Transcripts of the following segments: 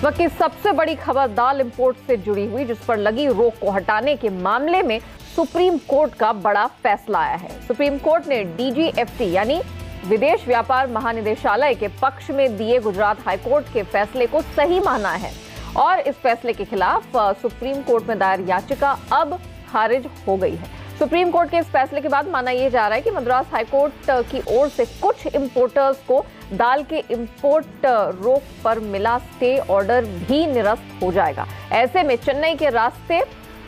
वक्त की सबसे बड़ी खबर दाल इंपोर्ट से जुड़ी हुई, जिस पर लगी रोक को हटाने के मामले में सुप्रीम कोर्ट का बड़ा फैसला आया है। सुप्रीम कोर्ट ने DGFT यानी विदेश व्यापार महानिदेशालय के पक्ष में दिए गुजरात हाईकोर्ट के फैसले को सही माना है और इस फैसले के खिलाफ सुप्रीम कोर्ट में दायर याचिका अब खारिज हो गई है। सुप्रीम कोर्ट के इस फैसले के बाद माना यह जा रहा है कि मद्रास हाईकोर्ट की ओर से कुछ इंपोर्टर्स को दाल के इंपोर्ट रोक पर मिला स्टे ऑर्डर भी निरस्त हो जाएगा। ऐसे में चेन्नई के रास्ते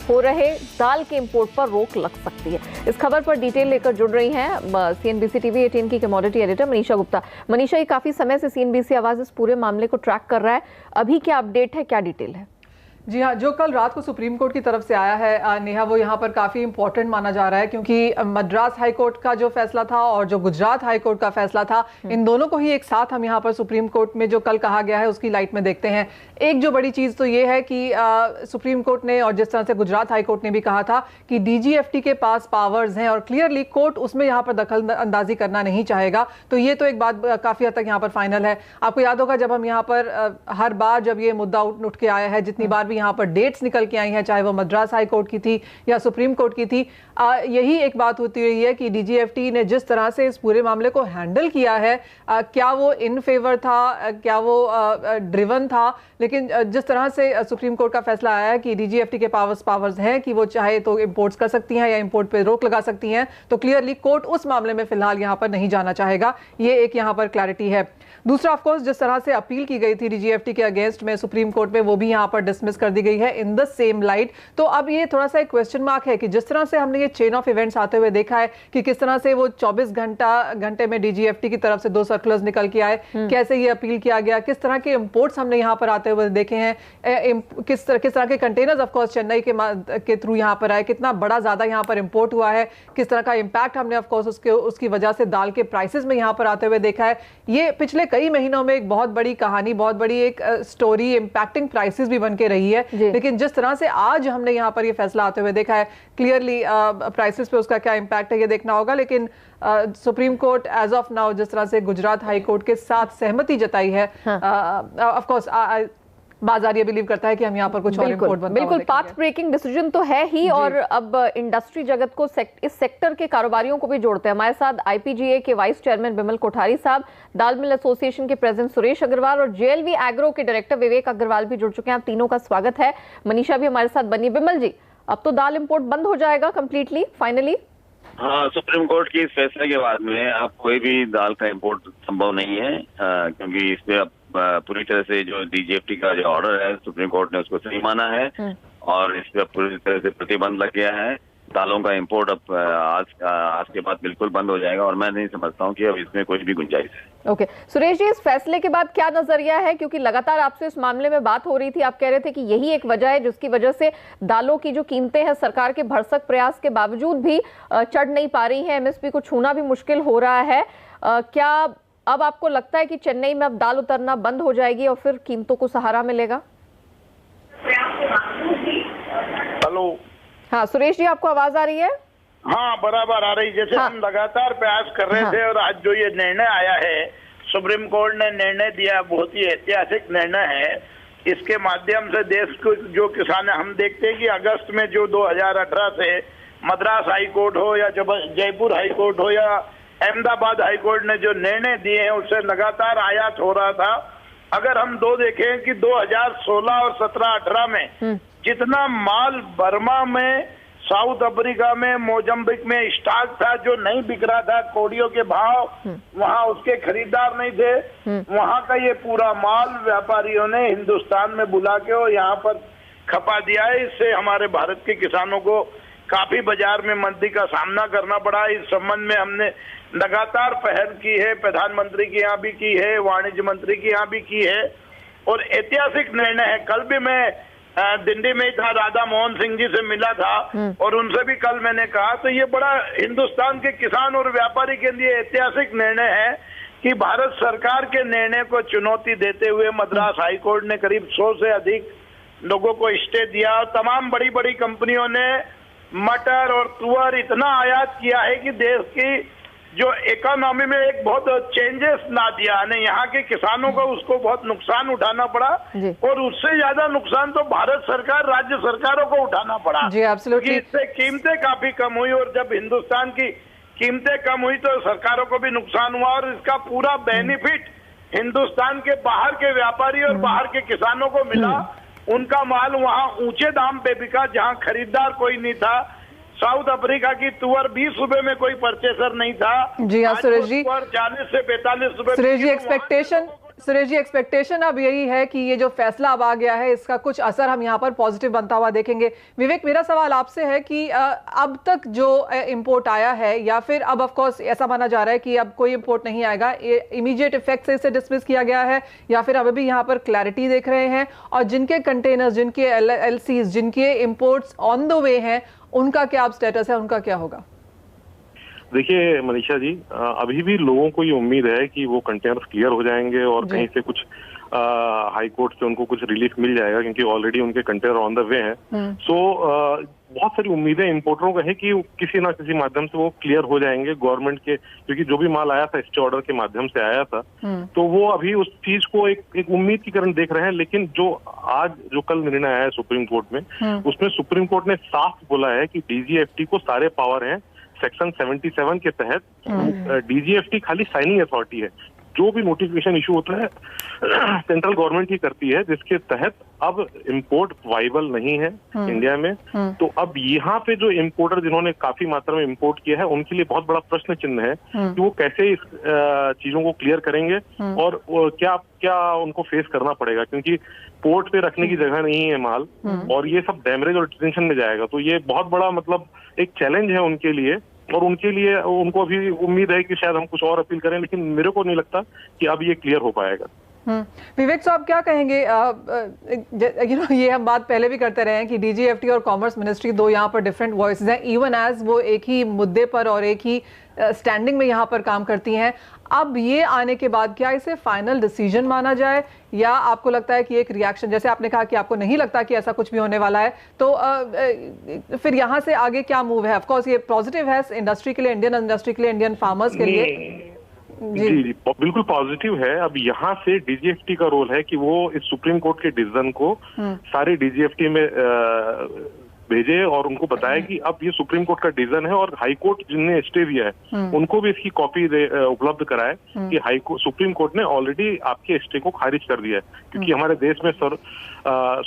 हो रहे दाल के इंपोर्ट पर रोक लग सकती है। इस खबर पर डिटेल लेकर जुड़ रही हैं CNBC TV 18 की कमोडिटी एडिटर मनीषा गुप्ता। मनीषा, ये काफी समय से CNBC आवाज इस पूरे मामले को ट्रैक कर रहा है, अभी क्या अपडेट है, क्या डिटेल है? जी हाँ, जो कल रात को सुप्रीम कोर्ट की तरफ से आया है नेहा, वो यहाँ पर काफ़ी इंपॉर्टेंट माना जा रहा है, क्योंकि मद्रास हाई कोर्ट का जो फैसला था और जो गुजरात हाई कोर्ट का फैसला था, इन दोनों को ही एक साथ हम यहाँ पर सुप्रीम कोर्ट में जो कल कहा गया है उसकी लाइट में देखते हैं। एक जो बड़ी चीज़ तो ये है कि सुप्रीम कोर्ट ने और जिस तरह से गुजरात हाई कोर्ट ने भी कहा था कि DGFT के पास पावर्स हैं और क्लियरली कोर्ट उसमें यहाँ पर दखल अंदाजी करना नहीं चाहेगा, तो ये तो एक बात काफ़ी हद तक यहाँ पर फाइनल है। आपको याद होगा जब हम यहाँ पर हर बार जब ये मुद्दा उठ के आया है, जितनी बार भी यहाँ पर डेट्स निकल के आई हैं, चाहे वो मद्रास हाई कोर्ट की थी या सुप्रीम कोर्ट की थी, यही एक बात होती रही है कि DGFT ने जिस तरह से इस पूरे मामले को हैंडल किया है, क्या वो इन फेवर था, क्या वो ड्रिवन था, लेकिन जिस तरह से सुप्रीम कोर्ट का फैसला आया है कि DGFT के पावर्स हैं कि वो चाहे तो इंपोर्ट्स कर सकती हैं या इंपोर्ट पे रोक लगा सकती हैं, तो क्लियरली कोर्ट उस मामले में फिलहाल यहाँ पर नहीं जाना चाहेगा। ये एक यहाँ पर क्लैरिटी है। दूसरा, ऑफ कोर्स, जिस तरह से अपील की गई थी DGFT के अगेंस्ट में सुप्रीम कोर्ट में, वो भी यहाँ पर डिसमिस कर दी गई है इन द सेम लाइट। तो अब ये थोड़ा सा एक क्वेश्चन मार्क है कि जिस तरह से हमने ये चेन ऑफ इवेंट्स आते हुए देखा है कि किस तरह से वो 24 घंटे में DGFT की तरफ से 2 सर्कुलर्स निकल के आए, कैसे ये अपील किया गया, किस तरह के इंपोर्ट्स हमने यहाँ पर आते हुए देखे हैं, किस तरह के कंटेनर्स ऑफ कोर्स चेन्नई के थ्रू यहाँ पर आए, कितना बड़ा ज्यादा यहाँ पर इंपोर्ट हुआ है, किस तरह का इंपैक्ट हमने ऑफ कोर्स उसकी वजह से दाल के प्राइसेस में यहाँ पर आते हुए देखा है। ये पिछले कई महीनों में एक बहुत बड़ी कहानी, बहुत बड़ी एक स्टोरी, इंपैक्टिंग प्राइसेस भी बन के रही है, लेकिन जिस तरह से आज हमने यहाँ पर ये फैसला आते हुए देखा है, क्लियरली प्राइसेस पे उसका क्या इंपैक्ट है ये देखना होगा। लेकिन supreme court as of now जिस तरह से गुजरात हाई कोर्ट के साथ सहमति जताई है, ऑफ कोर्स बाजार ये बिलीव करता है कि हम यहाँ पर कुछ और इंपोर्ट बनता बिल्कुल पाथ ब्रेकिंग डिसीजन तो है ही, और अब इंडस्ट्री जगत को इस सेक्टर के कारोबारियों को भी जोड़ते हैं। हमारे साथ IPGA के वाइस चेयरमैन बिमल कोठारी साहब, दाल मिल एसोसिएशन के प्रेसिडेंट सुरेश अग्रवाल और JLV एग्रो के डायरेक्टर विवेक अग्रवाल भी जुड़ चुके हैं। आप तीनों का स्वागत है। मनीषा भी हमारे साथ बनी। बिमल जी, अब तो दाल इंपोर्ट बंद हो जाएगा कंप्लीटली फाइनली? हाँ, सुप्रीम कोर्ट के इस फैसले के बाद में अब कोई भी दाल का इंपोर्ट संभव नहीं है, क्योंकि इसमें अब पूरी तरह से जो DGFT का जो ऑर्डर है सुप्रीम कोर्ट ने उसको सही माना है और इस पर पूरी तरह से प्रतिबंध लग गया है। दालों का इंपोर्ट अब आज के बाद बिल्कुल बंद हो जाएगा और मैं नहीं समझता हूँ कि अब इसमें कोई भी गुंजाइश है। ओके, सुरेश जी, इस फैसले के बाद क्या नजरिया है, क्योंकि लगातार आपसे इस मामले में बात हो रही थी, आप कह रहे थे कि यही एक वजह है जिसकी वजह से दालों की जो कीमतें हैं सरकार के भरसक प्रयास के बावजूद भी चढ़ नहीं पा रही है, MSP को छूना भी मुश्किल हो रहा है। क्या अब आपको लगता है कि चेन्नई में अब दाल उतरना बंद हो जाएगी और फिर कीमतों को सहारा मिलेगा? हेलो, हाँ सुरेश जी, आपको आवाज आ रही है? हाँ, बराबर आ रही। जैसे हम लगातार प्रयास कर रहे थे और आज जो ये निर्णय आया है, सुप्रीम कोर्ट ने निर्णय दिया, बहुत ही ऐतिहासिक निर्णय है। इसके माध्यम से देश को जो किसान है, हम देखते हैं कि अगस्त में जो 2018 से मद्रास हाई कोर्ट हो या जयपुर हाई कोर्ट हो या अहमदाबाद हाई कोर्ट ने जो निर्णय दिए हैं उससे लगातार आयात हो रहा था। अगर हम दो देखें कि 2016 और 17-18 में जितना माल बर्मा में, साउथ अफ्रीका में, मोजम्बिक में स्टॉक था जो नहीं बिक रहा था, कोड़ियों के भाव, वहां उसके खरीदार नहीं थे, वहां का ये पूरा माल व्यापारियों ने हिंदुस्तान में बुला के और यहाँ पर खपा दिया है। इससे हमारे भारत के किसानों को काफी बाजार में मंदी का सामना करना पड़ा। इस संबंध में हमने लगातार पहल की है, प्रधानमंत्री के यहाँ भी की है, वाणिज्य मंत्री के यहाँ भी की है और ऐतिहासिक निर्णय है। कल भी मैं दिल्ली में था, राधा मोहन सिंह जी से मिला था और उनसे भी कल मैंने कहा, तो ये बड़ा हिंदुस्तान के किसान और व्यापारी के लिए ऐतिहासिक निर्णय है कि भारत सरकार के निर्णय को चुनौती देते हुए मद्रास हाई कोर्ट ने करीब 100 से अधिक लोगों को स्टे दिया और तमाम बड़ी बड़ी कंपनियों ने मटर और तुअर इतना आयात किया है कि देश की जो इकोनॉमी में एक बहुत चेंजेस ला दिया, यानी यहाँ के किसानों को उसको बहुत नुकसान उठाना पड़ा, और उससे ज्यादा नुकसान तो भारत सरकार, राज्य सरकारों को उठाना पड़ा जी, एब्सोल्युटली। इससे कीमतें काफी कम हुई, और जब हिंदुस्तान की कीमतें कम हुई तो सरकारों को भी नुकसान हुआ, और इसका पूरा बेनिफिट हिंदुस्तान के बाहर के व्यापारी और बाहर के किसानों को मिला। उनका माल वहाँ ऊंचे दाम पे बिका जहाँ खरीदार कोई नहीं था। साउथ अफ्रीका की तुअर 20 रुपए में कोई परचेसर नहीं था। जी हाँ सुरेश जी, 40 से 45 रुपए। सुरेश जी एक्सपेक्टेशन अब यही है कि ये जो फैसला अब आ गया है इसका कुछ असर हम यहाँ पर पॉजिटिव बनता हुआ देखेंगे। विवेक, मेरा सवाल आपसे है कि अब तक जो इंपोर्ट आया है, या फिर अब ऑफ कोर्स ऐसा माना जा रहा है कि अब कोई इंपोर्ट नहीं आएगा, इमीडिएट इफेक्ट से इसे डिसमिस किया गया है, या फिर अभी भी यहाँ पर क्लैरिटी देख रहे हैं, और जिनके कंटेनर्स, जिनके LCs, जिनके इंपोर्ट्स ऑन द वे हैं, उनका क्या अब स्टेटस है, उनका क्या होगा? देखिए मनीषा जी, अभी भी लोगों को ये उम्मीद है कि वो कंटेनर्स क्लियर हो जाएंगे और कहीं से कुछ हाई कोर्ट से उनको कुछ रिलीफ मिल जाएगा, क्योंकि ऑलरेडी उनके कंटेनर ऑन द वे हैं। सो बहुत सारी उम्मीदें इंपोर्टरों को है कि किसी ना किसी माध्यम से वो क्लियर हो जाएंगे गवर्नमेंट के, क्योंकि जो भी माल आया था स्टे ऑर्डर के माध्यम से आया था, तो वो अभी उस चीज को एक उम्मीद की कारण देख रहे हैं। लेकिन जो आज जो कल निर्णय आया है सुप्रीम कोर्ट में, उसमें सुप्रीम कोर्ट ने साफ बोला है कि DGFT को सारे पावर हैं। सेक्शन 77 के तहत DGFT खाली साइनिंग अथॉरिटी है। जो भी नोटिफिकेशन इशू होता है सेंट्रल गवर्नमेंट ही करती है, जिसके तहत अब इंपोर्ट वाइबल नहीं है इंडिया में। तो अब यहाँ पे जो इंपोर्टर जिन्होंने काफी मात्रा में इंपोर्ट किया है, उनके लिए बहुत बड़ा प्रश्न चिन्ह है कि वो कैसे इस चीजों को क्लियर करेंगे, और क्या क्या उनको फेस करना पड़ेगा, क्योंकि पोर्ट पे रखने की जगह नहीं है माल, और ये सब डैमरेज और डिटेंशन में जाएगा। तो ये बहुत बड़ा मतलब एक चैलेंज है उनके लिए, और उनके लिए उनको अभी उम्मीद है कि शायद हम कुछ और अपील करें, लेकिन मेरे को नहीं लगता कि अब ये क्लियर हो पाएगा। विवेक साहब क्या कहेंगे? ये हम बात पहले भी करते रहे हैं कि DGFT और कॉमर्स मिनिस्ट्री दो यहाँ पर डिफरेंट वॉइसेस हैं, इवन एज वो एक ही मुद्दे पर और एक ही स्टैंडिंग में यहाँ पर काम करती हैं। अब ये आने के बाद क्या इसे फाइनल डिसीजन माना जाए, या आपको लगता है कि एक रिएक्शन, जैसे आपने कहा कि आपको नहीं लगता कि ऐसा कुछ भी होने वाला है, तो फिर यहाँ से आगे क्या मूव है? ऑफ कोर्स ये पॉजिटिव है इंडस्ट्री के लिए, इंडियन इंडस्ट्री के लिए, इंडियन फार्मर्स के लिए। जी बिल्कुल पॉजिटिव है। अब यहाँ से DGFT का रोल है कि वो इस सुप्रीम कोर्ट के डिसीजन को सारे DGFT में भेजे और उनको बताया कि अब ये सुप्रीम कोर्ट का डिसीजन है, और हाई कोर्ट जिनने स्टे दिया है उनको भी इसकी कॉपी उपलब्ध कराए कि सुप्रीम कोर्ट ने ऑलरेडी आपके स्टे को खारिज कर दिया है, क्योंकि हमारे देश में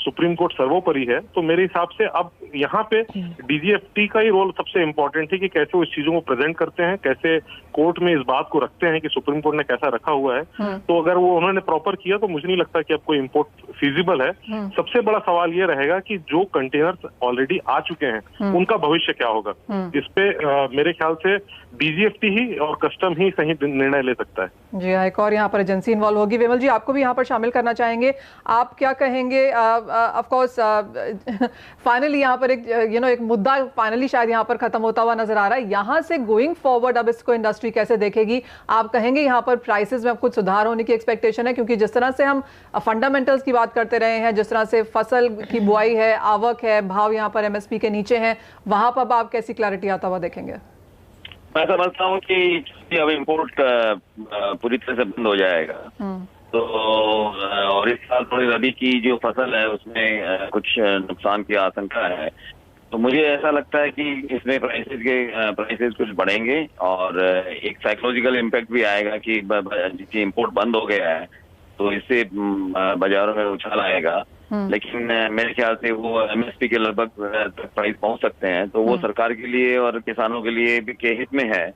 सुप्रीम कोर्ट सर्वोपरि है। तो मेरे हिसाब से अब यहाँ पे DGFT का ही रोल सबसे इम्पोर्टेंट है कि कैसे वो इस चीजों को प्रेजेंट करते हैं, कैसे कोर्ट में इस बात को रखते हैं कि सुप्रीम कोर्ट ने कैसा रखा हुआ है। तो अगर वो उन्होंने प्रॉपर किया तो मुझे नहीं लगता कि अब कोई इम्पोर्ट फीजिबल है। सबसे बड़ा सवाल ये रहेगा कि जो कंटेनर्स ऑलरेडी आ चुके हैं उनका भविष्य क्या होगा। इस पे मेरे ख्याल से DGFT ही और कस्टम ही सही निर्णय ले सकता है। जी, एक और यहाँ पर एजेंसी इन्वॉल्व होगी। विमल जी, आपको भी यहाँ पर शामिल करना चाहेंगे, आप क्या कहेंगे? ऑफ कोर्स फाइनली यहाँ पर एक मुद्दा फाइनली शायद यहाँ पर खत्म होता हुआ नजर आ रहा है। यहाँ से गोइंग फॉरवर्ड अब इसको इंडस्ट्री कैसे देखेगी? आप कहेंगे यहाँ पर प्राइसेस में अब कुछ सुधार होने की एक्सपेक्टेशन है, क्योंकि जिस तरह से हम फंडामेंटल्स की बात करते रहे हैं, जिस तरह से फसल की बुआई है, आवक है, भाव यहाँ पर MSP के नीचे हैं, वहां पर आप कैसी क्लैरिटी आता हुआ देखेंगे? मैं समझता हूँ कि अब इम्पोर्ट पूरी तरह से बंद हो जाएगा। तो और इस साल थोड़ी रबी की जो फसल है उसमें कुछ नुकसान की आशंका है। तो मुझे ऐसा लगता है कि इसमें प्राइसेस कुछ बढ़ेंगे, और एक साइकोलॉजिकल इम्पैक्ट भी आएगा कि इम्पोर्ट बंद हो गया है तो इससे बाजारों में उछाल आएगा। लेकिन मेरे ख्याल से वो MSP के लगभग प्राइस पहुंच सकते हैं, तो वो सरकार के लिए और किसानों के लिए भी के हित में है।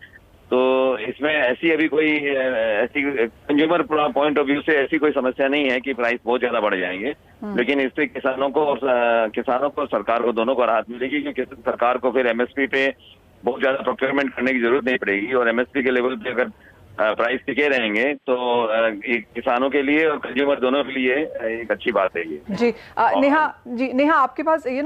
तो इसमें ऐसी अभी कोई ऐसी कंज्यूमर पॉइंट ऑफ व्यू से ऐसी कोई समस्या नहीं है कि प्राइस बहुत ज्यादा बढ़ जाएंगे, लेकिन इससे किसानों को और सरकार को दोनों को राहत मिलेगी, क्योंकि सरकार को फिर MSP पे बहुत ज्यादा प्रोक्योरमेंट करने की जरूरत नहीं पड़ेगी, और MSP के लेवल पे अगर प्राइस टिके रहेंगे तो किसानों के लिए और कंज्यूमर दोनों के लिए एक अच्छी बात है ये। जी नेहा आपके पास आई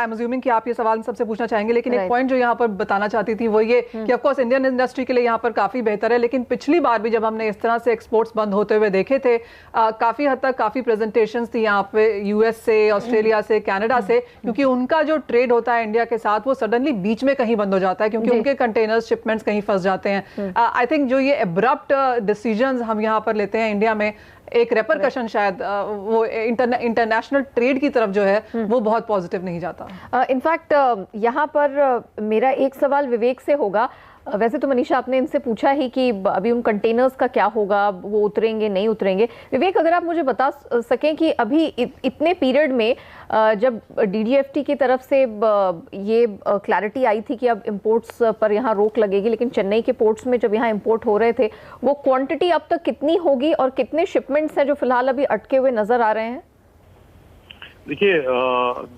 एम अज्यूमिंग कि आप ये सवाल सबसे पूछना चाहेंगे, लेकिन एक पॉइंट जो यहाँ पर बताना चाहती थी वो ये कि ऑफ कोर्स इंडियन इंडस्ट्री के लिए यहाँ पर काफी बेहतर है, लेकिन पिछली बार भी जब हमने इस तरह से एक्सपोर्ट्स बंद होते हुए देखे थे काफी हद तक काफी प्रेजेंटेशंस थी यहाँ पे यूएस से, ऑस्ट्रेलिया से, कनाडा से, क्योंकि उनका जो ट्रेड होता है इंडिया के साथ वो सडनली बीच में कहीं बंद हो जाता है क्योंकि उनके कंटेनर्स शिपमेंट्स कहीं फंस जाते हैं। आई थिंक जो ये अब्रप्ट डिसीजंस हम यहाँ पर लेते हैं इंडिया में, एक रेपरकशन शायद वो इंटरनेशनल ट्रेड की तरफ जो है वो बहुत पॉजिटिव नहीं जाता। इनफैक्ट यहाँ पर मेरा एक सवाल विवेक से होगा, वैसे तो मनीषा आपने इनसे पूछा ही कि अभी उन कंटेनर्स का क्या होगा, वो उतरेंगे नहीं उतरेंगे। विवेक अगर आप मुझे बता सकें कि अभी इतने पीरियड में जब डीजीएफटी की तरफ से ये क्लैरिटी आई थी कि अब इंपोर्ट्स पर यहाँ रोक लगेगी, लेकिन चेन्नई के पोर्ट्स में जब यहाँ इंपोर्ट हो रहे थे वो क्वांटिटी अब तक कितनी होगी और कितने शिपमेंट्स हैं जो फिलहाल अभी अटके हुए नजर आ रहे हैं? देखिए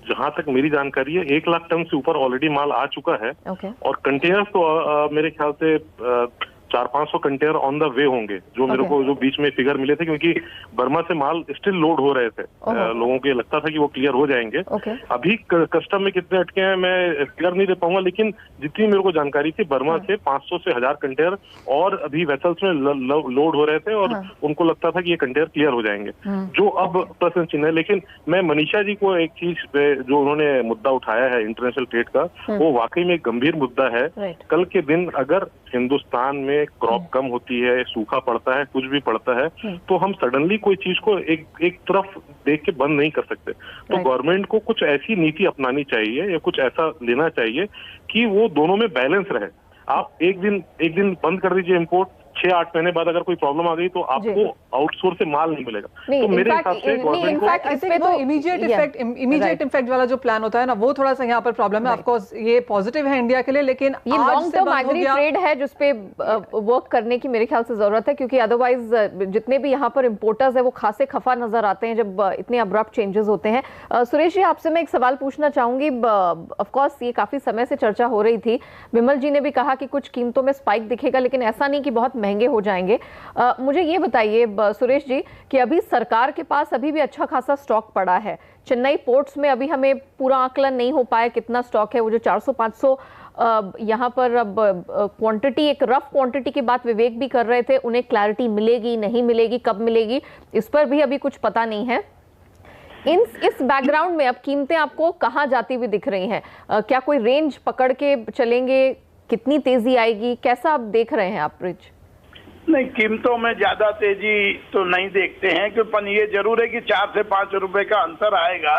जहां तक मेरी जानकारी है 1 लाख टन से ऊपर ऑलरेडी माल आ चुका है। और कंटेनर्स तो मेरे ख्याल से 400-500 कंटेनर ऑन द वे होंगे, जो मेरे को जो बीच में फिगर मिले थे, क्योंकि बर्मा से माल स्टिल लोड हो रहे थे। लोगों को ये लगता था कि वो क्लियर हो जाएंगे। अभी कस्टम में कितने अटके हैं मैं फिगर नहीं दे पाऊंगा, लेकिन जितनी मेरे को जानकारी थी बर्मा से 500 से 1000 कंटेनर और अभी वेसल्स में लोड हो रहे थे और उनको लगता था कि ये कंटेनर क्लियर हो जाएंगे, जो अब प्रश्न चिन्ह है। लेकिन मैं मनीषा जी को एक चीज जो उन्होंने मुद्दा उठाया है इंटरनेशनल ट्रेड का, वो वाकई में एक गंभीर मुद्दा है। कल के दिन अगर हिंदुस्तान में क्रॉप कम होती है, सूखा पड़ता है, कुछ भी पड़ता है, तो हम सडनली कोई चीज को एक तरफ देख के बंद नहीं कर सकते। तो गवर्नमेंट को कुछ ऐसी नीति अपनानी चाहिए या कुछ ऐसा लेना चाहिए कि वो दोनों में बैलेंस रहे। आप एक दिन बंद कर दीजिए इंपोर्ट, 6-8 महीने बाद अगर कोई प्रॉब्लम आ गई तो आपको आउटसोर्स से माल नहीं मिलेगा। तो मेरे हिसाब से गवर्नमेंट को इमीडिएट इफेक्ट वाला जो प्लान होता है ना, वो थोड़ा सा यहाँ पर प्रॉब्लम है। ऑफ कोर्स ये पॉजिटिव है इंडिया के लिए, लेकिन ये लॉन्ग टर्म एग्री ट्रेड है जिसपे वर्क करने की मेरे ख्याल से जरूरत है, क्योंकि अदरवाइज जितने भी यहाँ पर इंपोर्टर्स है वो खासे खफा नजर आते हैं जब इतने अब्रप्ट चेंजेस होते हैं। सुरेश जी आपसे मैं एक सवाल पूछना चाहूंगी। ऑफ कोर्स ये काफी समय से चर्चा हो रही थी, विमल जी ने भी कहा कि कुछ कीमतों में स्पाइक दिखेगा, लेकिन ऐसा नहीं कि बहुत महंगे हो जाएंगे। मुझे ये बताइए सुरेश जी कि अभी सरकार के पास अभी भी अच्छा खासा स्टॉक पड़ा है। चेन्नई पोर्ट्स में अभी हमें पूरा आकलन नहीं हो पाया कितना स्टॉक है, वो जो 400-500 यहाँ पर अब क्वांटिटी, एक रफ क्वांटिटी की बात विवेक भी कर रहे थे, उन्हें क्लैरिटी मिलेगी नहीं मिलेगी, कब मिलेगी, इस पर भी अभी कुछ पता नहीं है। इस बैकग्राउंड में अब कीमतें आपको कहाँ जाती हुई दिख रही हैं? क्या कोई रेंज पकड़ के चलेंगे? कितनी तेजी आएगी? कैसा आप देख रहे हैं आप ब्रिज? नहीं, कीमतों में ज्यादा तेजी तो नहीं देखते हैं, क्योंकि ये जरूर है कि 4 से 5 रुपए का अंतर आएगा,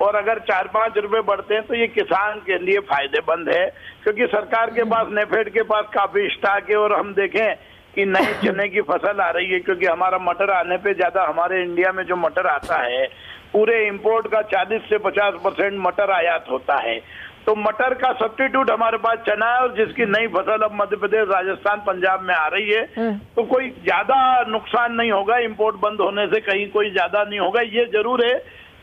और अगर 4-5 रुपए बढ़ते हैं तो ये किसान के लिए फायदेमंद है, क्योंकि सरकार के पास, नेफेड के पास काफी स्टॉक है। और हम देखें कि नए चने की फसल आ रही है, क्योंकि हमारा मटर आने पे ज्यादा, हमारे इंडिया में जो मटर आता है पूरे इंपोर्ट का 40 से 50% मटर आयात होता है। तो मटर का सब्स्टिट्यूट हमारे पास चना है, और जिसकी नई फसल अब मध्य प्रदेश, राजस्थान, पंजाब में आ रही है, तो कोई ज्यादा नुकसान नहीं होगा इंपोर्ट बंद होने से, कहीं कोई ज्यादा नहीं होगा। ये जरूर है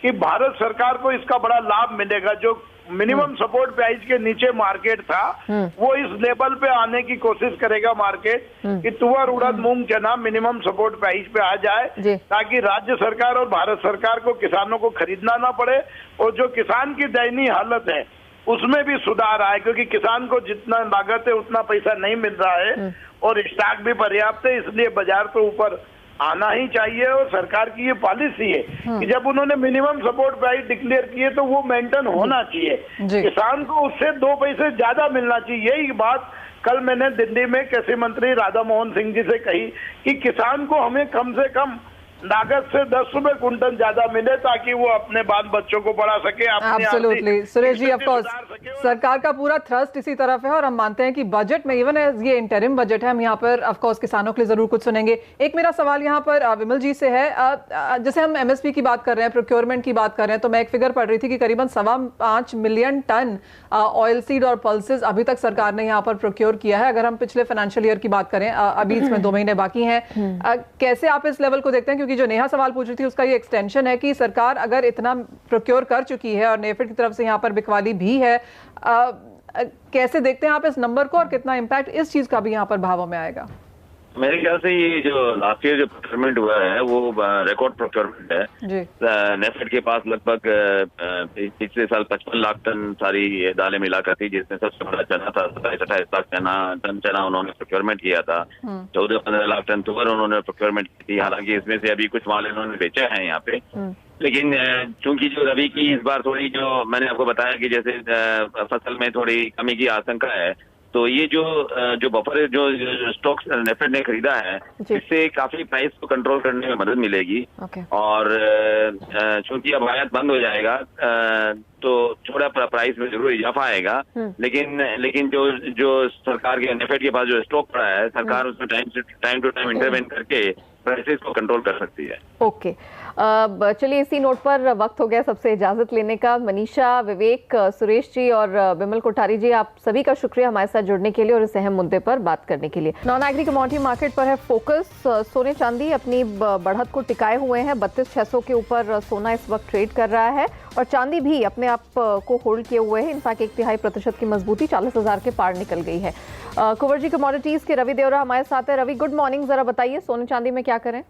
कि भारत सरकार को इसका बड़ा लाभ मिलेगा। जो मिनिमम सपोर्ट प्राइस के नीचे मार्केट था वो इस लेवल पे आने की कोशिश करेगा मार्केट, कि तुअर, उड़द, मूंग, चना मिनिमम सपोर्ट प्राइस पे आ जाए, ताकि राज्य सरकार और भारत सरकार को किसानों को खरीदना ना पड़े, और जो किसान की दयनीय हालत है उसमें भी सुधार आए, क्योंकि किसान को जितना लागत है उतना पैसा नहीं मिल रहा है और स्टॉक भी पर्याप्त है, इसलिए बाजार तो ऊपर आना ही चाहिए। और सरकार की ये पॉलिसी है कि जब उन्होंने मिनिमम सपोर्ट प्राइस डिक्लेयर किए तो वो मेंटेन होना चाहिए, किसान को उससे 2 पैसे ज्यादा मिलना चाहिए। यही बात कल मैंने दिल्ली में कृषि मंत्री राधा मोहन सिंह जी से कही कि किसान को हमें कम से कम लागत से 10 रुपए कुंटल ज्यादा मिले, ताकि वो अपने बाल बच्चों को पढ़ा सके। Absolutely Suresh ji, of course सरकार का पूरा थ्रस्ट इसी तरफ है, और हम मानते हैं कि बजट में, इवन ये इंटरिम बजट है, हम यहाँ पर ऑफ कोर्स किसानों के लिए जरूर कुछ सुनेंगे। एक मेरा सवाल यहाँ पर विमल जी से है, जैसे हम एमएसपी की बात कर रहे हैं, प्रोक्योरमेंट की बात कर रहे हैं, तो मैं एक फिगर पढ़ रही थी कि करीबन 5.25 मिलियन टन ऑयल सीड और पल्सेस अभी तक सरकार ने यहाँ पर प्रोक्योर किया है। अगर हम पिछले फाइनेंशियल ईयर की बात करें, अभी इसमें 2 महीने बाकी हैं, कैसे आप इस लेवल को देखते हैं? क्योंकि जो नेहा सवाल पूछ रही थी उसका ये एक्सटेंशन है कि सरकार अगर इतना प्रोक्योर कर चुकी है और नेफेड की तरफ से यहाँ पर बिकवाली भी है, कैसे देखते हैं आप इस नंबर को, और कितना इम्पैक्ट इस चीज का भी यहाँ पर भावों में आएगा? मेरे ख्याल से ये जो लास्ट ईयर जो प्रोक्योरमेंट हुआ है वो रिकॉर्ड प्रोक्योरमेंट है जी। नेफेड के पास लगभग पिछले साल 55 लाख टन सारी दालें मिलाकर थी, जिसमें सबसे बड़ा चना था 27-28 लाख टन चना उन्होंने प्रोक्योरमेंट किया था। 14-15 लाख टन तुअर उन्होंने प्रोक्योरमेंट की थी। हालांकि इसमें से अभी कुछ माल इन्होंने बेचा है यहाँ पे, लेकिन चूंकि जो रबी की इस बार थोड़ी जो मैंने आपको बताया कि जैसे फसल में थोड़ी कमी की आशंका है, तो ये जो बफर जो स्टॉक्स नेफेड ने खरीदा है, इससे काफी प्राइस को कंट्रोल करने में मदद मिलेगी। और चूंकि अब आयात बंद हो जाएगा तो थोड़ा प्राइस में जरूर इजाफा आएगा, लेकिन जो सरकार के नेफेड के पास जो स्टॉक पड़ा है, सरकार उसमें टाइम टू टाइम इंटरवेन करके प्राइसेस को कंट्रोल कर सकती है। ओके, चलिए इसी नोट पर वक्त हो गया सबसे इजाजत लेने का। मनीषा, विवेक, सुरेश जी और बिमल कोठारी जी, आप सभी का शुक्रिया हमारे साथ जुड़ने के लिए और इस अहम मुद्दे पर बात करने के लिए। नॉन एग्री कमोडिटी मार्केट पर है फोकस। सोने चांदी अपनी बढ़त को टिकाए हुए हैं। 32,600 के ऊपर सोना इस वक्त ट्रेड कर रहा है और चांदी भी अपने आप को होल्ड किए हुए है। इनफैक्ट 1.5% की मजबूती 40,000 के पार निकल गई है। कुंवर जी कमोडिटीज के रवि देवरा हमारे साथ है। Ravi, good morning. जरा बताइए सोने चांदी में क्या करें?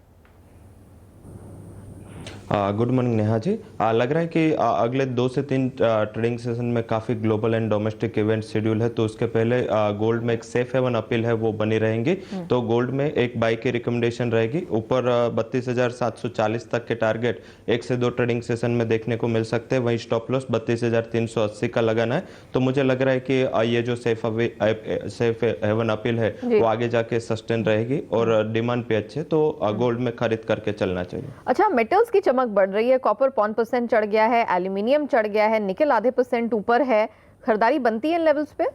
Good morning Neha ji. लग रहा है कि अगले 2 से 3 ट्रेडिंग सेशन में काफ़ी global and domestic event schedule है, तो उसके पहले गोल्ड में एक सेफ हेवन अपील है वो बनी रहेंगी। तो गोल्ड में एक बाई की रिकमेंडेशन रहेगी। ऊपर 32,740 तक के टारगेट 1 से 2 ट्रेडिंग सेशन में देखने को मिल सकते हैं। वहीं स्टॉप लॉस 32,380 का लगाना है। तो मुझे लग रहा है कि ये जो सेफ हेवन अपील है वो आगे जाके सस्टेन रहेगी और डिमांड पे अच्छे, तो गोल्ड में खरीद करके चलना चाहिए। अच्छा, मेटल्स की चमक बढ़ रही है। कॉपर 5% चढ़ गया है, एल्यूमिनियम चढ़ गया है, निकल आधे % ऊपर है। खरीदारी बनती है इन लेवल्स पे?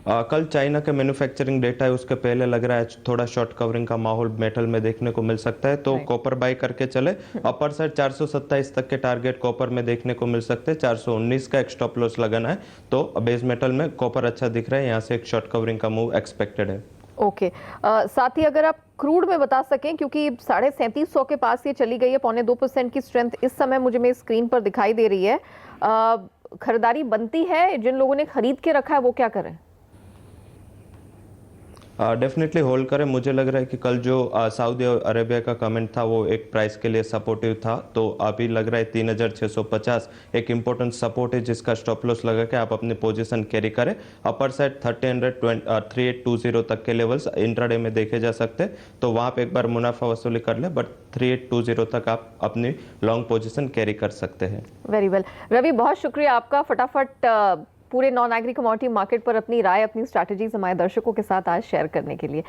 कल चाइना के मैन्युफैक्चरिंग डेटा है, उसके पहले लग रहा है थोड़ा शॉर्ट कवरिंग का माहौल मेटल में देखने को मिल सकता है। तो कॉपर बाई करके चले। अपर साइड 427 तक के टारगेट कॉपर में देखने को मिल सकते हैं। 419 का एक स्टॉप लॉस लगाना है। तो बेस मेटल में कॉपर अच्छा दिख रहा है, यहाँ से एक शॉर्ट कवरिंग का मूव एक्सपेक्टेड है। ओके, साथ ही अगर आप क्रूड में बता सकें, क्योंकि 3750 के पास ये चली गई है, 0.25% की स्ट्रेंथ इस समय मुझे मेरी स्क्रीन पर दिखाई दे रही है। खरीदारी बनती है? जिन लोगों ने खरीद के रखा है वो क्या करें? डेफिनेटली होल्ड करें। मुझे लग रहा है कि कल जो सऊदी अरेबिया का कमेंट था वो एक प्राइस के लिए सपोर्टिव था, तो अभी लग रहा है 3,650 एक इंपॉर्टेंट सपोर्ट है जिसका स्टॉप लॉस लगा के आप अपनी पोजीशन कैरी करें। अपर साइड 3820 तक के लेवल्स इंट्राडे में देखे जा सकते हैं, तो वहां पे एक बार मुनाफा वसूली कर ले, बट 3820 तक आप अपनी लॉन्ग पोजीशन कैरी कर सकते हैं। वेरी वेल रवि, बहुत शुक्रिया आपका। फटाफट पूरे नॉन एग्री कमोडिटी मार्केट पर अपनी राय, अपनी स्ट्रैटेजीज हमारे दर्शकों के साथ आज शेयर करने के लिए।